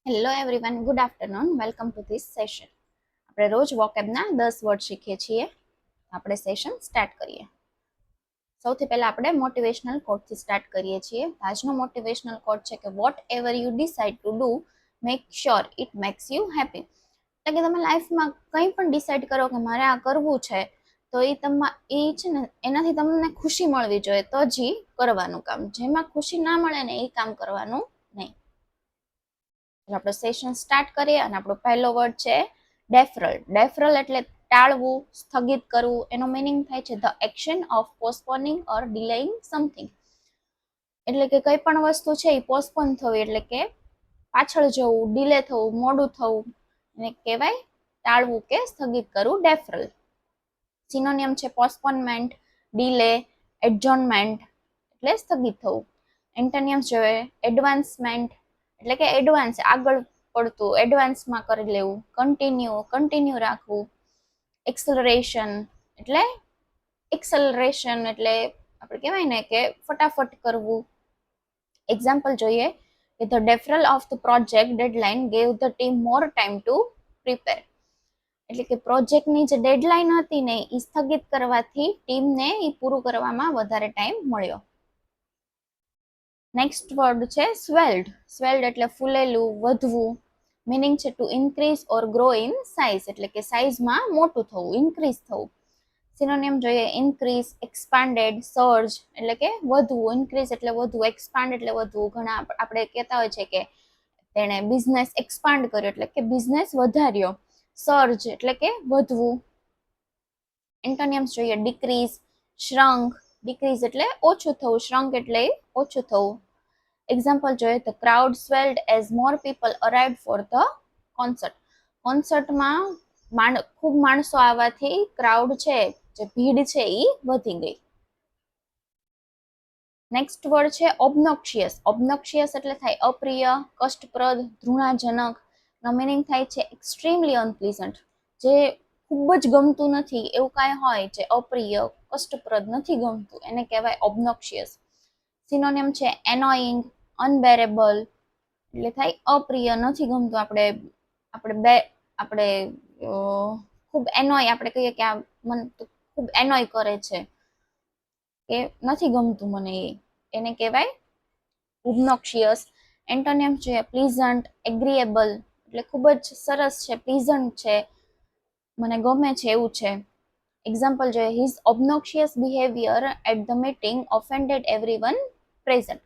Hello everyone, good afternoon. Welcome to this session. આપણે રોજ વોકેબના 10 word શીખીએ છીએ. આપણે સેશન સ્ટાર્ટ કરીએ. સૌથી પહેલા આપણે મોટિવેશનલ કોટથી સ્ટાર્ટ કરીએ છીએ. આજનો મોટિવેશનલ કોટ છે કે whatever you decide to do make sure it makes you happy. એટલે કે તમે લાઈફમાં કંઈ પણ ડિસાઇડ કરો કે મારે આ કરવું છે, તો એ છે ને એનાથી તમને ખુશી મળવી જોઈએ તો જ કરવાનું કામ. જેમાં ખુશી ના મળે ને એ કામ કરવાનું નહીં. આપણે સેશન સ્ટાર્ટ કરીએ અને આપણો પહેલો વર્ડ છે ડેફરલ. ડેફરલ એટલે ટાળવું, સ્થગિત કરવું. એનો મીનિંગ થાય છે the action of postponing or delaying something. એટલે કે કંઈ પણ વસ્તુ છે એ પોસ્ટપોન થવી એટલે કે પાછળ જવું, ડિલે થવું, મોડું થવું એને કહેવાય ટાળવું કે સ્થગિત કરવું, ડેફરલ. સિનોનિયમ છે પોસ્ટપોનમેન્ટ, ડિલે, એડજોર્નમેન્ટ એટલે સ્થગિત થવું. એન્ટોનિયમ્સ જોઈએ એડવાન્સમેન્ટ એટલે કે એડવાન્સ, આગળ પડતું, એડવાન્સમાં કરી લેવું. કન્ટિન્યુ રાખવું. એક્સલરેશન એટલે આપણે કહેવાય ને કે ફટાફટ કરવું. એક્ઝામ્પલ જોઈએ કે the deferral of the project deadline gave the team more time to prepare. એટલે કે પ્રોજેક્ટની જે ડેડલાઇન હતી ને એ સ્થગિત કરવાથી ટીમને એ પૂરું કરવામાં વધારે ટાઈમ મળ્યો. નેક્સ્ટ વર્ડ છે સ્વેલ્ડ. સ્વેલ્ડ એટલે ફૂલેલું, વધવું. મીનિંગ છે two increase or grow in size એટલે કે સાઇઝમાં મોટું થવું, ઇન્ક્રીઝ થવું. સિનોનિયમ જોઈએ ઇન્ક્રીઝ, એક્સપાન્ડેડ, સર્જ એટલે કે વધવું. ઇન્ક્રીઝ એટલે વધવું, એક્સપાન્ડ એટલે વધવું. ઘણા આપણે કહેતા હોય છે કે તેણે બિઝનેસ એક્સપાન્ડ કર્યો એટલે કે બિઝનેસ વધાર્યો. સર્જ એટલે કે વધવું. એન્ટોનિયમ્સ જોઈએ ડિક્રીઝ, શ્રંક. ડિક્રીઝ એટલે ઓછું થવું, શ્રંક એટલે ઓછું થવું. એક્ઝામ્પલ જોઈએ તો crowd swelled as more people arrived for the concert. કોન્સર્ટમાં ખૂબ માણસો આવવાથી ક્રાઉડ છે, જે ભીડ છે એ વધી ગઈ. નેક્સ્ટ વર્ડ છે ઓબ્નોક્શિયસ. ઓબ્નોક્શિયસ એટલે થાય અપ્રિય, કષ્ટપ્રદ, ધૃણાજનક. નો મીનિંગ થાય છે એક્સ્ટ્રીમલી અનપ્લીઝન્ટ, જે ખૂબ જ ગમતું નથી એવું કાંઈ હોય જે અપ્રિય, કષ્ટપ્રદ, નથી ગમતું એને કહેવાય ઓબ્નોક્શિયસ. સિનોનિયમ છે એનોઈંગ, અનબેરેબલ એટલે થાય અપ્રિય, નથી ગમતું. આપણે ખૂબ એનોય, આપણે કહીએ કે આ મને ખૂબ એનોય કરે છે કે નથી ગમતું મને, એને કહેવાય ઓબ્નોક્શિયસ. એન્ટોનિયમ છે પ્લીઝન્ટ, એગ્રીએબલ એટલે ખૂબ જ સરસ છે, પ્લીઝન્ટ છે, મને ગમે છે એવું છે. એક્ઝામ્પલ જોઈએ his obnoxious behaviour at the meeting offended everyone present.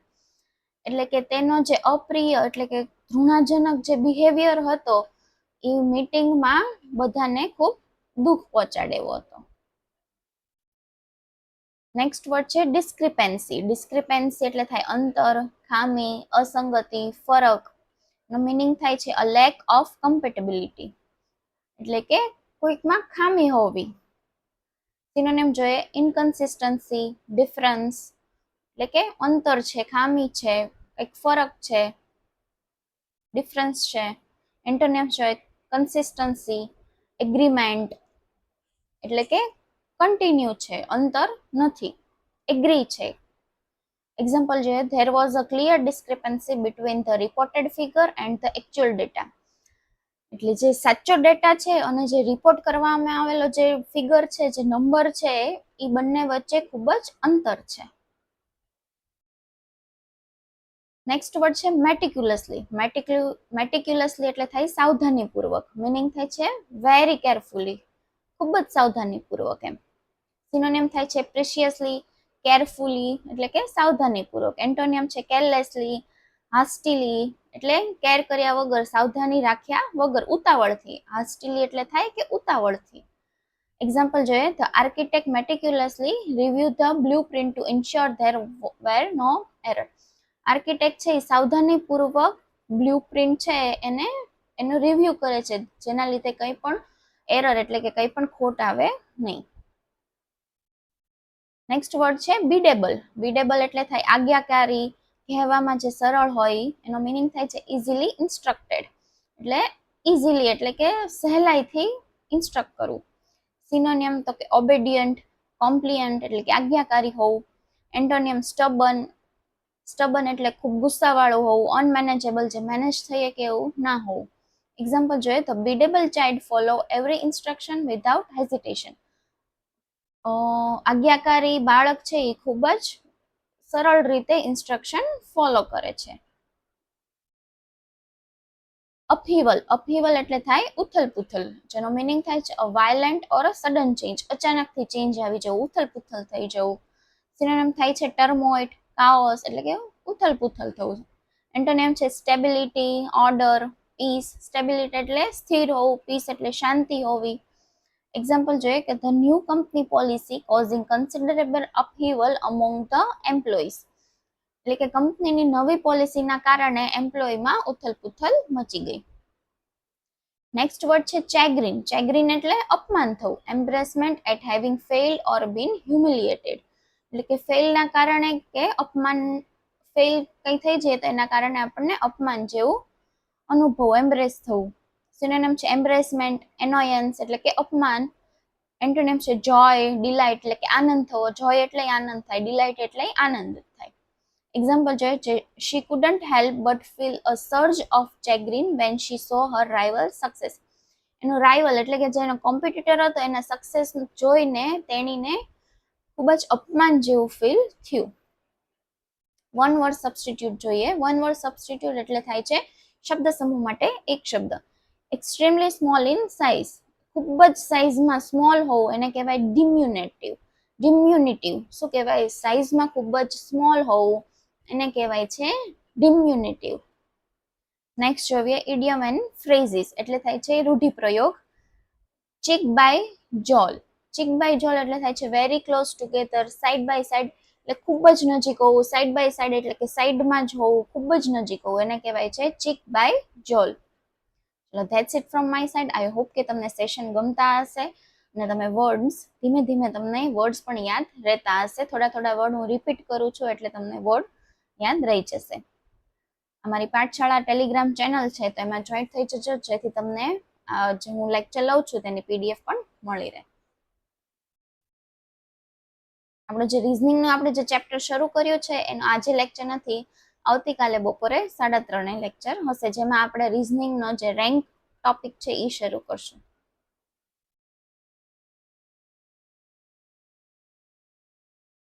એટલે કે તેનો જે અપ્રિય એટલે કે ઘૃણાજનક જે બિહેવિયર હતો એ મીટિંગમાં બધાને ખૂબ દુઃખ પહોંચાડે એવો હતો. નેક્સ્ટ વર્ડ છે ડિસ્ક્રિપેન્સી. ડિસ્ક્રિપેન્સી એટલે થાય અંતર, ખામી, અસંગતિ, ફરક. નો મીનિંગ થાય છે અ લેક ઓફ કમ્પેટેબિલિટી એટલે કે કોઈકમાં ખામી હોવી. સિનોનિમ જોઈએ ઇનકન્સિસ્ટન્સી, ડિફરન્સ એટલે કે અંતર છે, ખામી છે, એક ફરક છે, ડિફરન્સ છે. એન્ટોનિયમ જોઈએ કન્સિસ્ટન્સી, એગ્રીમેન્ટ એટલે કે કન્ટિન્યુ છે, અંતર નથી, એગ્રી છે. એક્ઝામ્પલ જોઈએ there was a clear discrepancy between the reported figure and the actual data. એટલે જે સાચો ડેટા છે અને જે રિપોર્ટ કરવામાં આવેલો જે ફિગર છે, જે નંબર છે, એ બંને વચ્ચે ખૂબ જ અંતર છે. નેક્સ્ટ વર્ડ છે મેટિક્યુલસલી. મેટિક્યુલસલી એટલે થાય સાવધાનીપૂર્વક. મીનિંગ થાય છે વેરી કેરફુલી, ખૂબ જ સાવધાનીપૂર્વક એમ. સિનોનિયમ થાય છે પ્રિશિયસલી, કેરફુલી એટલે કે સાવધાનીપૂર્વક. એન્ટોનિયમ છે કેરલેસલી, હાસ્ટીલી એટલે કેર કર્યા વગર, સાવધાની રાખ્યા વગર, ઉતાવળથી. હાસ્ટીલી એટલે થાય કે ઉતાવળથી. એક્ઝામ્પલ જોઈએ the architect meticulously review the blueprint to ensure there were no error. Architect છે એ સાવધાનીપૂર્વક બ્લુપ્રિન્ટ છે એનું રિવ્યુ કરે છે, જેના લીધે કંઈ પણ એરર એટલે કે કંઈ પણ ખોટ આવે નહીં. નેક્સ્ટ વર્ડ છે બીડેબલ. બીડેબલ એટલે થાય આજ્ઞાકારી, કહેવામાં જે સરળ હોય. એનો મીનિંગ થાય છે ઇઝીલી ઇન્સ્ટ્રક્ટેડ એટલે ઇઝીલી એટલે કે સહેલાઈથી ઇન્સ્ટ્રક્ટ કરવું. સિનોનિયમ તો કે ઓબેડિયન્ટ, કોમ્પ્લિયન્ટ એટલે કે આજ્ઞાકારી હોવું. એન્ટોનિયમ સ્ટબન સ્ટબન એટલે ખૂબ ગુસ્સાવાળું હોવું, અનમેનેજેબલ જે મેનેજ થઈ કે એવું ના હોવું. એક્ઝામ્પલ જોઈએ તો biddable child follow every instruction without hesitation. આજ્ઞાકારી બાળક છે એ ખૂબ જ સરળ રીતે ઇન્સ્ટ્રક્શન ફોલો કરે છે. અપહીવલ એટલે થાય ઉથલ પુથલ, જેનો મિનિંગ થાય છે અ violent or a sudden change, અચાનકથી change આવી જવું, ઉથલ પુથલ થઈ જવું. સિનોનિમ થાય છે ટર્મોઇટ, કાઓસ એટલે કે ઉથલ પુથલ થવું. એન્ટોનિમ છે સ્ટેબિલિટી, ઓર્ડર, પીસ. સ્ટેબિલિટી એટલે સ્થિર હોવું, પીસ એટલે શાંતિ હોવી. એક્ઝામ્પલ જોઈએ કે the new company policy causing considerable upheaval among the employees, એટલે કે કંપનીની નવી પોલિસીના કારણે એમ્પ્લોયમાં ઉથલપુથલ મચી ગઈ. નેક્સ્ટ વર્ડ છે ચેગ્રીન. ચેગ્રીન એટલે અપમાન થવું. એમ્બ્રેસમેન્ટ એટ હેવિંગ ફેઇલ્ડ ઓર બીન હ્યુમિલિએટેડ, એટલે કે ફેલના કારણે કે અપમાન, ફેલ કંઈ થઈ જાય તો એના કારણે આપણને અપમાન જેવું અનુભવ, એમ્બ્રેસ થવું. સિનોનિમ છે એમ્બ્રેસમેન્ટ, એનોયન્સ એટલે કે અપમાન. એન્ટોનિમ છે જોય, ડિલાઇટ એટલે કે આનંદ થવો. જોય એટલે આનંદ થાય, ડિલાઇટ એટલે આનંદ થાય. એક્ઝામ્પલ જોઈએ, she couldn't help but feel a surge of chagrin when she saw her rival success. એનો રાઇવલ એટલે કે જેનો કોમ્પિટિટર હતો એના સક્સેસ જોઈને તેણીને ખૂબ જ અપમાન જેવું ફીલ થયું. વન વર્ડ સબસ્ટિટ્યુટ જોઈએ. વન વર્ડ સબસ્ટિટ્યુટ એટલે થાય છે શબ્દ સમૂહ માટે એક શબ્દ. એક્સ્ટ્રીમલી સ્મોલ ઇન સાઇઝ, ખૂબ જ સાઇઝમાં સ્મોલ હોવું એને કહેવાય ડિમ્યુનેટિવ. ડિમ્યુનિટિવ શું કહેવાય, સાઇઝમાં ખૂબ જ સ્મોલ હોવું એને કહેવાય છે ડિમ્યુનેટિવ. નેક્સ્ટ જોઈએ ઇડિયમ એન્ડ ફ્રેઝિસ, એટલે થાય છે રૂઢિપ્રયોગ. ચીક બાય જોલ. ચીક બાય જોલ એટલે થાય છે very close together. Side by side એટલે ખૂબ જ નજીક હોવું. સાઇડ બાય સાઇડ એટલે કે સાઇડમાં જ હોવું, ખૂબ જ નજીક હોવું એને કહેવાય છે ચીક બાય જોલ. ચલો that's it from my side. I hope કે તમને સેશન ગમતા હશે અને તમે વર્ડ્સ ધીમે ધીમે તમને વર્ડ્સ પણ યાદ રહેતા હશે. થોડા થોડા વર્ડ હું રિપીટ કરું છું એટલે તમને વર્ડ યાદ રહી જશે. અમારી પાઠશાળા ટેલિગ્રામ ચેનલ છે તો એમાં જોઈન્ટ થઈ જજો, જેથી તમને જે હું લેક્ચર લઉં છું તેની પીડીએફ પણ મળી રહે. આપણું જે રિઝનિંગનું આપણે જે ચેપ્ટર શરૂ કર્યું છે એનો આજે લેક્ચર નથી, આવતીકાલે બપોરે 3:30 લેક્ચર હશે, જેમાં આપણે રિઝનિંગનો જે રેન્ક ટોપિક છે એ શરૂ કરશું.